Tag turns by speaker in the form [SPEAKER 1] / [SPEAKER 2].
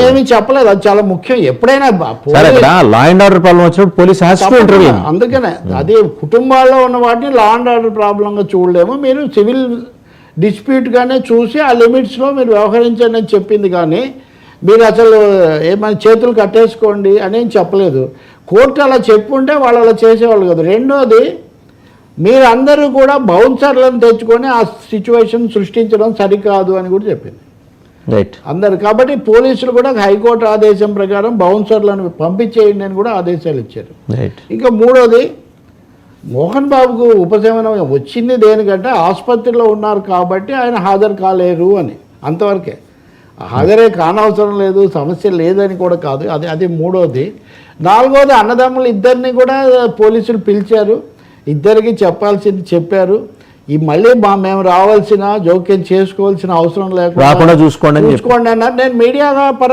[SPEAKER 1] ఏమీ చెప్పలేదు, అది చాలా ముఖ్యం. ఎప్పుడైనా
[SPEAKER 2] లా అండ్ ఆర్డర్ ప్రాబ్లం వచ్చినప్పుడు పోలీస్
[SPEAKER 1] అందుకనే అది కుటుంబాల్లో ఉన్న వాటిని లా అండ్ ఆర్డర్ ప్రాబ్లంగా చూడలేము. మీరు సివిల్ డిస్ప్యూట్గానే చూసి ఆ లిమిట్స్లో మీరు వ్యవహరించండి అని చెప్పింది. కానీ మీరు అసలు ఏమైనా చేతులు కట్టేసుకోండి అనేం చెప్పలేదు. కోర్టు అలా చెప్పుంటే వాళ్ళు అలా చేసేవాళ్ళు కదా. రెండోది, మీరందరూ కూడా బౌన్సర్లను తెచ్చుకొని ఆ సిచ్యువేషన్ సృష్టించడం సరికాదు అని కూడా చెప్పింది అందరు. కాబట్టి పోలీసులు కూడా హైకోర్టు ఆదేశం ప్రకారం బౌన్సర్లను పంపించేయండి అని కూడా ఆదేశాలు ఇచ్చారు. ఇంకా మూడోది, మోహన్ బాబుకు ఉపశమనం వచ్చింది దేనికంటే ఆసుపత్రిలో ఉన్నారు కాబట్టి ఆయన హాజరు కాలేరు అని, అంతవరకే. హాజరే కానవసరం లేదు, సమస్య లేదని కూడా కాదు. అది మూడోది. నాలుగోది, అన్నదమ్ములు ఇద్దరిని కూడా పోలీసులు పిలిచారు, ఇద్దరికి చెప్పాల్సింది చెప్పారు. ఈ మళ్ళీ మేము రావాల్సిన జోక్యం చేసుకోవాల్సిన అవసరం లేకుండా
[SPEAKER 2] చూసుకోండి
[SPEAKER 1] అన్నారు. నేను మీడియా పరంగా